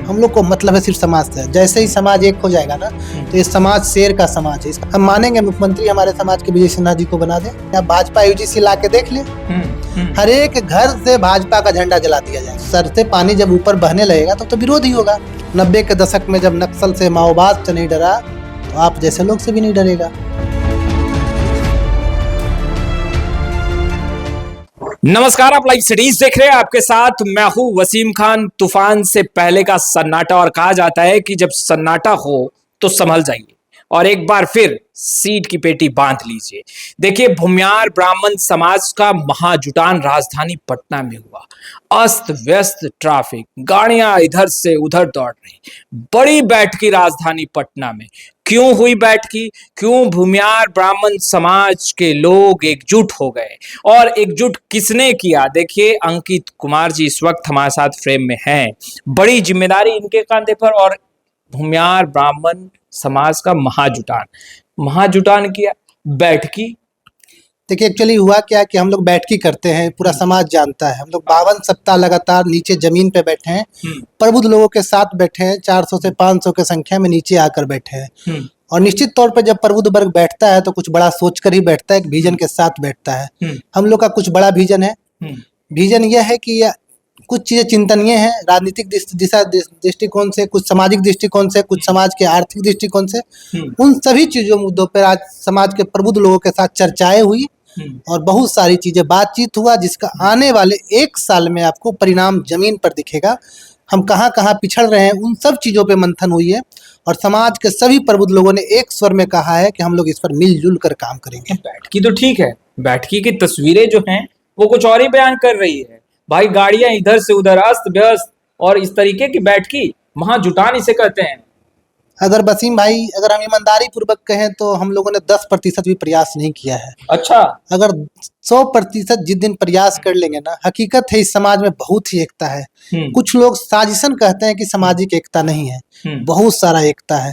हम लोग को मतलब है सिर्फ समाज से। जैसे ही समाज एक हो जाएगा ना तो ये समाज शेर का समाज है। हम मानेंगे मुख्यमंत्री हमारे समाज के विजय सिन्हा जी को बना दे, या भाजपा यूजीसी ला के देख ले, हर एक घर से भाजपा का झंडा जला दिया जाए। सर से पानी जब ऊपर बहने लगेगा तो विरोध ही होगा। 90 के दशक में जब नक्सल से माओवाद से नहीं डरा तो आप जैसे लोग से भी नहीं डरेगा। नमस्कार, आप लाइव सिटीज देख रहे हैं। आपके साथ मैं हूं वसीम खान। तूफान से पहले का सन्नाटा, और कहा जाता है कि जब सन्नाटा हो तो संभल जाइए और एक बार फिर सीट की पेटी बांध लीजिए। देखिए, भूमियार ब्राह्मण समाज का महाजुटान राजधानी पटना में हुआ। अस्त व्यस्त ट्रैफिक, गाड़ियां इधर से उधर दौड़ रही। बड़ी बैठकी राजधानी पटना में। क्यों हुई बैठकी? क्यों भूमियार ब्राह्मण समाज के लोग एकजुट हो गए? और एकजुट किसने किया? देखिए, अंकित कुमार जी इस वक्त हमारे साथ फ्रेम में हैं। बड़ी जिम्मेदारी इनके कंधे पर, और भूमियार ब्राह्मण समाज का महाजुटान किया। बैठकी, देखिए एक्चुअली हुआ क्या कि हम लोग बैठकी करते हैं, पूरा समाज जानता है। हम लोग 52 सप्ताह लगातार नीचे जमीन पे बैठे हैं, प्रबुद्ध लोगों के साथ बैठे हैं, 400 से 500 के संख्या में नीचे आकर बैठे हैं। और निश्चित तौर पर जब प्रबुद्ध वर्ग बैठता है तो कुछ बड़ा सोच कर ही बैठता है, एक विजन के साथ बैठता है। हम लोग का कुछ बड़ा विजन है। विजन यह है कि कुछ चीजें चिंतनीय हैं, राजनीतिक दिशा दृष्टिकोण से, कुछ सामाजिक दृष्टिकोण से, कुछ समाज के आर्थिक दृष्टिकोण से। उन सभी चीजों मुद्दों पर आज समाज के प्रबुद्ध लोगों के साथ चर्चाएं हुई और बहुत सारी चीजें बातचीत हुआ, जिसका आने वाले 1 साल में आपको परिणाम जमीन पर दिखेगा। हम कहाँ कहाँ पिछड़ रहे हैं उन सब चीजों पे मंथन हुई है, और समाज के सभी प्रबुद्ध लोगों ने एक स्वर में कहा है कि हम लोग इस पर मिलजुल कर काम करेंगे। बैठकी तो ठीक है, बैठकी की तस्वीरें जो हैं वो कुछ और ही बयान कर रही है। भाई, गाड़ियां इधर से उधर अस्त व्यस्त, और इस तरीके की बैठकी महाजुटान इसे कहते हैं। अगर वसीम भाई, अगर हम ईमानदारी पूर्वक कहें तो हम लोगों ने 10% भी प्रयास नहीं किया है। अच्छा, अगर 100% जिस दिन प्रयास कर लेंगे ना, हकीकत है इस समाज में बहुत ही एकता है। कुछ लोग साजिशन कहते हैं कि सामाजिक एकता नहीं है, बहुत सारा एकता है।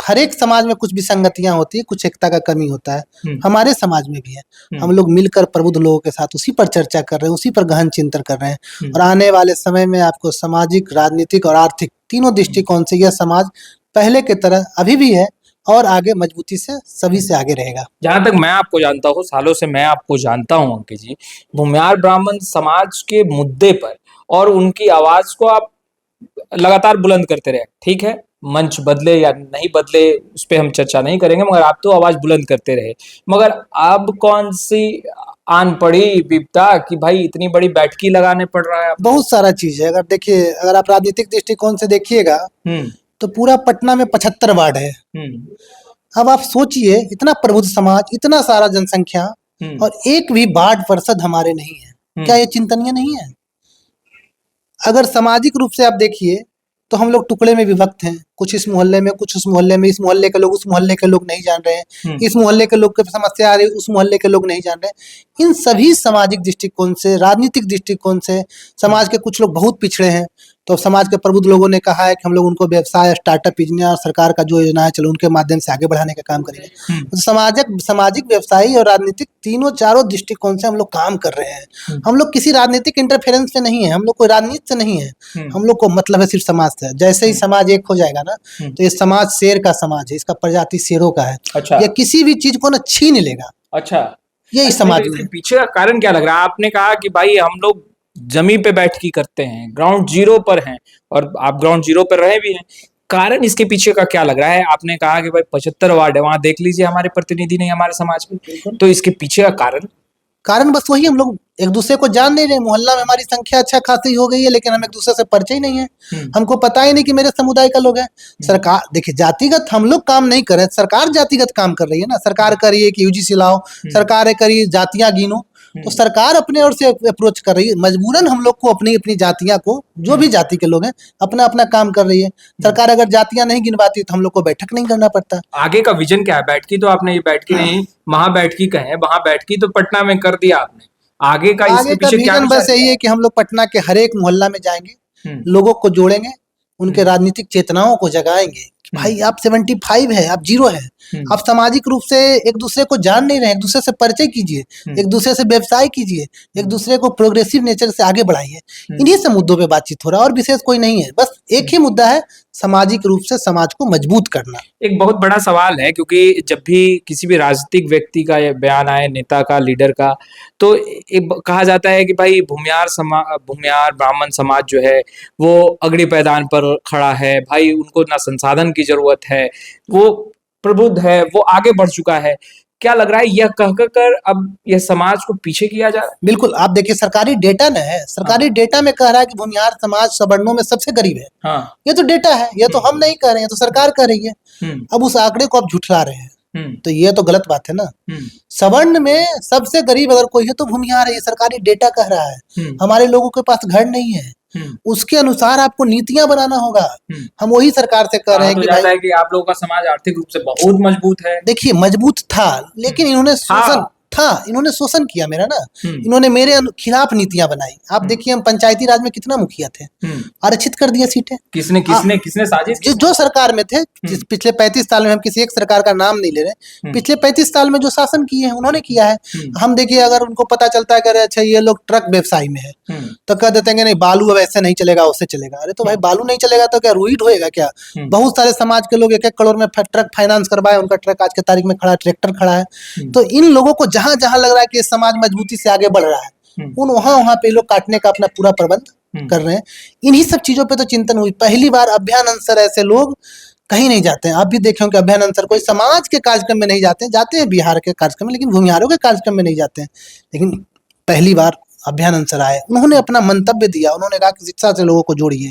हर एक समाज में कुछ विसंगतियां होती है, कुछ एकता का कमी होता है, हमारे समाज में भी है। हम लोग मिलकर प्रबुद्ध लोगों के साथ उसी पर चर्चा कर रहे हैं, उसी पर गहन चिंतन कर रहे हैं। और आने वाले समय में आपको सामाजिक, राजनीतिक और आर्थिक तीनों दृष्टिकोण से यह समाज पहले की तरह अभी भी है और आगे मजबूती से सभी से आगे रहेगा। जहां तक मैं आपको जानता हूँ, सालों से मैं आपको जानता हूँ अंकित जी, भूमियार ब्राह्मण समाज के मुद्दे पर और उनकी आवाज को आप लगातार बुलंद करते रहे। ठीक है, मंच बदले या नहीं बदले उस पर हम चर्चा नहीं करेंगे, मगर आप तो आवाज बुलंद करते रहे। मगर अब कौन सी आन पड़ी विपदा कि भाई इतनी बड़ी बैठकी लगाने पड़ रहा है? बहुत सारा चीज है। अगर देखिए, अगर आप राजनीतिक दृष्टिकोण से देखिएगा तो पूरा पटना में 75 वार्ड है। अब आप सोचिए, इतना प्रबुद्ध समाज, इतना सारा जनसंख्या, और एक भी वार्ड पार्षद हमारे नहीं है। क्या ये चिंतनीय नहीं है? अगर सामाजिक रूप से आप देखिए तो हम लोग टुकड़े में विभक्त हैं, कुछ इस मोहल्ले में, कुछ उस मोहल्ले में। इस मोहल्ले के लोग उस मोहल्ले के लोग नहीं जान रहे हैं, इस मोहल्ले के लोग की समस्या आ रही है, उस मोहल्ले के लोग नहीं जान रहे हैं। इन सभी सामाजिक दृष्टिकोण से, राजनीतिक दृष्टिकोण से समाज के कुछ लोग बहुत पिछड़े हैं। तो समाज के प्रबुद्ध लोगों ने कहा है कि हम लोग उनको व्यवसाय, स्टार्टअप योजना और सरकार का जो योजना है चलो उनके माध्यम से आगे बढ़ाने का काम करेंगे। तो सामाजिक, व्यवसायी और राजनीतिक चारों दृष्टिकोण से हम लोग काम कर रहे हैं। हम लोग किसी राजनीतिक इंटरफेरेंस से नहीं है, हम लोग कोई राजनीति से नहीं है। हम लोग को मतलब है सिर्फ समाज से। जैसे ही समाज एक हो जाएगा ना तो ये समाज शेर का समाज है, इसका प्रजाति शेरों का है। अच्छा। ये किसी भी चीज को ना छीन लेगा। अच्छा, यही समाज में। पीछे का कारण क्या लग रहा है? आपने कहा कि भाई हम लोग जमीन पे बैठकी करते हैं, ग्राउंड जीरो पर हैं, और आप ग्राउंड जीरो पर रहे भी हैं। कारण इसके पीछे का क्या लग रहा है? आपने कहा कि भाई 75 वार्ड है, वहां देख लीजिए हमारे प्रतिनिधि नहीं हमारे समाज में। तो इसके पीछे का कारण बस वही, हम लोग एक दूसरे को जान नहीं रहे। मोहल्ला में हमारी संख्या अच्छा खासी हो गई है, लेकिन हम एक दूसरे से परिचय नहीं है। हमको पता ही नहीं कि मेरे समुदाय का लोग है। सरकार, देखिए, जातिगत हम लोग काम नहीं कर रहे, सरकार जातिगत काम कर रही है ना। सरकार कर रही है कि यूजीसी लाओ, सरकार है करिए जातियां गिनो। तो सरकार अपने ओर से अप्रोच कर रही है। मजबूरन हम लोग को अपनी अपनी जातियां को, जो भी जाति के लोग हैं, अपना अपना काम कर रही है। सरकार अगर जातियां नहीं गिनवाती तो हम लोग को बैठक नहीं करना पड़ता। आगे का विजन क्या है? बैठकी तो आपने, ये बैठकी नहीं, महाबैठकी कहे, वहां बैठकी तो पटना में कर दिया आपने। आगे का विजन बस यही है कि हम लोग पटना के हर एक मोहल्ला में जाएंगे, लोगों को जोड़ेंगे, उनके राजनीतिक चेतनाओं को जगाएंगे। भाई आप 75 है, आप 0 है, आप सामाजिक रूप से एक दूसरे को जान नहीं रहे, एक दूसरे से परिचय कीजिए, एक दूसरे से व्यवसाय कीजिए, एक दूसरे को प्रोग्रेसिव नेचर से आगे बढ़ाइए। इन्हीं से मुद्दों पे बातचीत हो रहा है और विशेष कोई नहीं है। बस एक ही मुद्दा है, सामाजिक रूप से समाज को मजबूत करना। एक बहुत बड़ा सवाल है, क्योंकि जब भी किसी भी राजनीतिक व्यक्ति का ये बयान आए, नेता का, लीडर का, तो कहा जाता है कि भाई भूमियार ब्राह्मण समाज जो है वो अगड़ी पैदान पर खड़ा है, भाई उनको ना संसाधन की जरूरत है, वो प्रबुद्ध है, वो आगे बढ़ चुका है। क्या लग रहा है यह कह कर अब यह समाज को पीछे किया जा रहा है? बिल्कुल, आप देखिए सरकारी डेटा न है, सरकारी डेटा में कह रहा है कि भूमिहार समाज सवर्णों में सबसे गरीब है। हाँ। ये तो डेटा है, ये तो हम नहीं कह रहे हैं, तो सरकार कह रही है। अब उस आंकड़े को आप झुठला रहे हैं, तो ये तो गलत बात है ना। सवर्ण में सबसे गरीब अगर कोई है तो भूमिहार है, ये सरकारी डेटा कह रहा है। हमारे लोगों के पास घर नहीं है, उसके अनुसार आपको नीतियां बनाना होगा। हम वही सरकार से कह रहे हैं तो कि जाता है कि आप लोगों का समाज आर्थिक रूप से बहुत मजबूत है। देखिए मजबूत था, लेकिन इन्होंने शोषण किया मेरा ना। इन्होंने मेरे खिलाफ नीतियां बनाई। आप देखिए हम पंचायती राज में कितना मुखिया थे, आरक्षित कर दिया सीटें। किसने साजिश की? जो सरकार में थे, पिछले 35 साल में, हम किसी एक सरकार का नाम नहीं ले रहे, पिछले 35 साल में जो शासन किए हैं उन्होंने किया है। हम देखिए अगर उनको पता चलता है कि अच्छा ये लोग ट्रक व्यवसाय में है, तो कह देते हैं नहीं बालू अब ऐसे नहीं चलेगा, उससे चलेगा। अरे तो भाई बालू नहीं चलेगा तो क्या रुईट होएगा क्या? बहुत सारे समाज के लोग 1-1 करोड़ में ट्रक फाइनेंस करवाए, उनका ट्रक आज के तारीख में खड़ा, ट्रैक्टर खड़ा है। तो इन लोगों को जहां जहां लग रहा है कि समाज मजबूती से आगे बढ़ रहा है, वहां पे लोग काटने का अपना पूरा प्रबंध कर रहे हैं। इन्हीं सब चीजों पे तो चिंतन हुई। पहली बार अभियान अंसर ऐसे लोग कहीं नहीं जाते हैं। आप भी देखे होंगे अभियान अंसर कोई समाज के कार्यक्रम में नहीं जाते हैं बिहार के कार्यक्रम में, लेकिन भूमिहारों के कार्यक्रम में नहीं जाते हैं। लेकिन पहली बार अभियान अंसर आए, उन्होंने अपना मंतव्य दिया, उन्होंने कहा कि शिक्षा से लोगों को जोड़िए।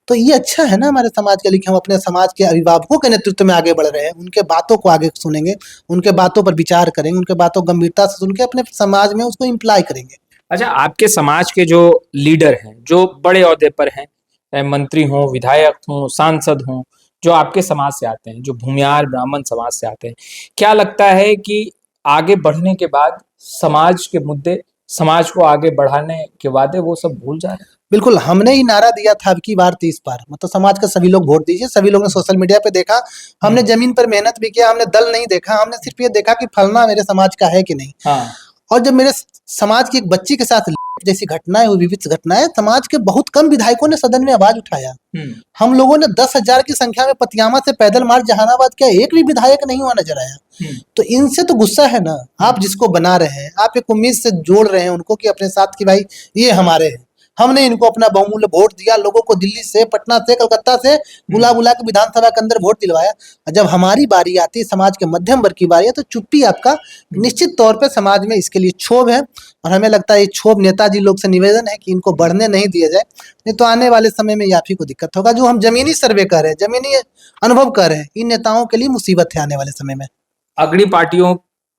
तो ये अच्छा है ना हमारे समाज के लिए कि हम अपने समाज के अभिभावकों के नेतृत्व में आगे बढ़ रहे हैं, उनके बातों को आगे सुनेंगे, उनके बातों पर विचार करेंगे, उनके बातों को गंभीरता से सुन के अपने समाज में उसको इम्प्लाई करेंगे। अच्छा, आपके समाज के जो लीडर हैं, जो बड़े ओहदे पर हैं, मंत्री हों, विधायक हों, सांसद हों, जो आपके समाज से आते हैं, जो भूमिहार ब्राह्मण समाज से आते हैं, क्या लगता है कि आगे बढ़ने के बाद समाज के मुद्दे, समाज को आगे बढ़ाने के वादे वो सब भूल जा रहे हैं? बिल्कुल, हमने ही नारा दिया था अब की बार 30 बार, मतलब समाज का सभी लोग वोट दीजिए। सभी लोग ने सोशल मीडिया पे देखा, हमने जमीन पर मेहनत भी किया, हमने दल नहीं देखा, हमने सिर्फ ये देखा कि फलना मेरे समाज का है कि नहीं। हाँ। और जब मेरे समाज की एक बच्ची के साथ जैसी घटनाएं हुई, विविध घटनाएं, समाज के बहुत कम विधायकों ने सदन में आवाज उठाया। हम लोगों ने 10,000 की संख्या में पतियामा से पैदल मार्च जहानाबाद किया, एक भी विधायक नहीं हुआ नजर आया। तो इनसे तो गुस्सा है ना। आप जिसको बना रहे हैं, आप एक उम्मीद से जोड़ रहे हैं उनको कि अपने साथ, कि भाई ये हमारे हैं, हमने इनको अपना बहुमूल्य वोट दिया, लोगों को दिल्ली से, पटना से, कलकत्ता से बुला बुला के विधानसभा के अंदर वोट दिलवाया। जब हमारी बारी आती है, समाज के मध्यम वर्ग की बारी है, तो चुप्पी आपका निश्चित तौर पे समाज में इसके लिए क्षोभ है। और हमें लगता है ये क्षोभ नेताजी लोग से निवेदन है कि इनको बढ़ने नहीं दिया जाए, नहीं तो आने वाले समय में आप ही को दिक्कत होगा। जो हम जमीनी सर्वे कर रहे हैं, जमीनी अनुभव कर रहे हैं, इन नेताओं के लिए मुसीबत है आने वाले समय में।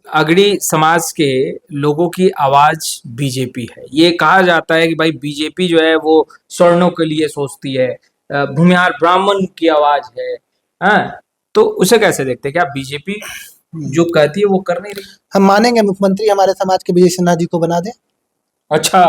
अगड़ी समाज के लोगों की आवाज बीजेपी है। ये कहा जाता है कि भाई बीजेपी जो है वो स्वर्णों के लिए सोचती है, भूमिहार ब्राह्मण की आवाज है। हाँ, तो उसे कैसे देखते हैं? क्या बीजेपी जो कहती है वो कर नहीं रही? हम मानेंगे मुख्यमंत्री हमारे समाज के विजय सिन्हा जी को बना दे। अच्छा,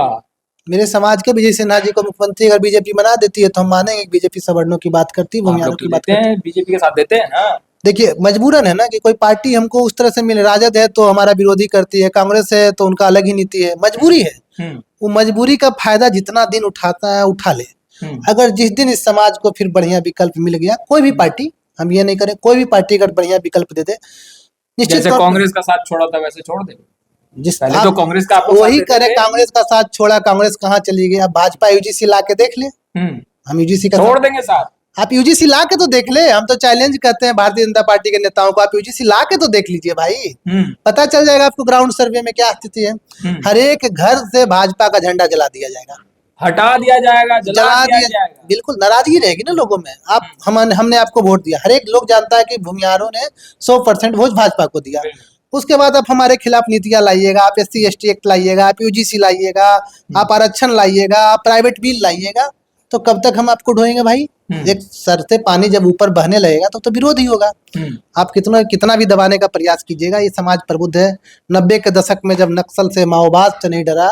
मेरे समाज के विजय सिन्हा जी को मुख्यमंत्री अगर बीजेपी बना देती है तो हम मानेंगे कि बीजेपी सवर्णों की बात करती है, भूमिहारों की बात करती है, बीजेपी के साथ देते हैं ना। देखिए मजबूरन है ना कि कोई पार्टी हमको उस तरह से मिले। राजद है तो हमारा विरोधी करती है, कांग्रेस है तो उनका अलग ही नीति है, मजबूरी है। वो मजबूरी का फायदा जितना दिन उठाता है उठा ले। अगर जिस दिन इस समाज को फिर बढ़िया विकल्प मिल गया, कोई भी पार्टी, हम ये नहीं करें, कोई भी पार्टी अगर बढ़िया विकल्प दे दे, निश्चित जैसे कांग्रेस का साथ छोड़ा था वैसे छोड़ दे। जिस पहले तो कांग्रेस का वही करे, कांग्रेस का साथ छोड़ा, कांग्रेस कहाँ चली गई। अब भाजपा यूजीसी ला के देख ले, हम यूजीसी का छोड़ देंगे साथ। आप यूजीसी ला के तो देख ले। हम तो चैलेंज करते हैं भारतीय जनता पार्टी के नेताओं को, आप यूजीसी ला के तो देख लीजिए भाई, पता चल जाएगा आपको ग्राउंड सर्वे में क्या स्थिति है। हर एक घर से भाजपा का झंडा जला दिया जाएगा, हटा दिया जाएगा, जला दिया जाएगा। बिल्कुल नाराजगी रहेगी ना लोगों में। आप हमने आपको वोट दिया, हर एक लोग जानता है कि भूमिहारों ने 100% वोट भाजपा को दिया। उसके बाद आप हमारे खिलाफ नीतियां लाइएगा, आप SC ST एक्ट लाइएगा, आप यूजीसी लाइएगा, आप आरक्षण लाइएगा, आप प्राइवेट बिल लाइएगा, तो कब तक हम आपको ढोएंगे भाई? एक सर से पानी जब ऊपर बहने लगेगा तो विरोध ही होगा। आप कितना भी दबाने का प्रयास कीजिएगा, ये समाज प्रबुद्ध है। 90 के दशक में जब नक्सल से, माओवाद से नहीं डरा,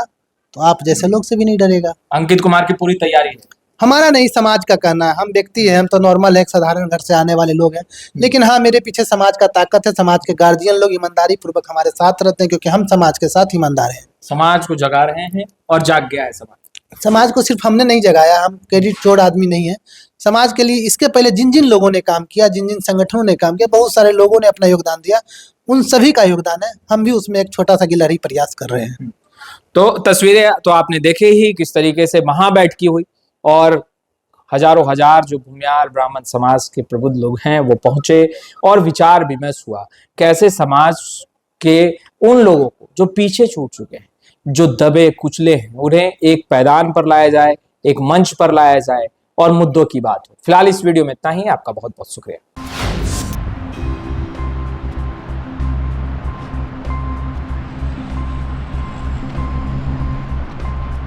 तो आप जैसे लोग से भी नहीं डरेगा। अंकित कुमार की पूरी तैयारी है, हमारा नहीं, समाज का कहना है। हम व्यक्ति हैं, हम तो नॉर्मल है, एक साधारण घर से आने वाले लोग हैं, लेकिन हाँ, मेरे पीछे समाज का ताकत है। समाज के गार्जियन लोग ईमानदारी पूर्वक हमारे साथ रहते हैं, क्योंकि हम समाज के साथ ईमानदार हैं। समाज को जगा रहे हैं और जाग गया है समाज। समाज को सिर्फ हमने नहीं जगाया, हम क्रेडिट चोर आदमी नहीं है। समाज के लिए इसके पहले जिन जिन लोगों ने काम किया, जिन जिन संगठनों ने काम किया, बहुत सारे लोगों ने अपना योगदान दिया, उन सभी का योगदान है। हम भी उसमें एक छोटा सा गिलहरी प्रयास कर रहे हैं। तो तस्वीरें तो आपने देखे ही किस तरीके से महाबैठकी हुई और हजारों हजार जो भूमियार ब्राह्मण समाज के प्रबुद्ध लोग हैं वो पहुंचे और विचार विमर्श हुआ कैसे समाज के उन लोगों को जो पीछे छूट चुके हैं, जो दबे कुचले हैं, उन्हें एक पैदान पर लाया जाए, एक मंच पर लाया जाए और मुद्दों की बात हो। फिलहाल इस वीडियो में इतना ही। आपका बहुत बहुत शुक्रिया।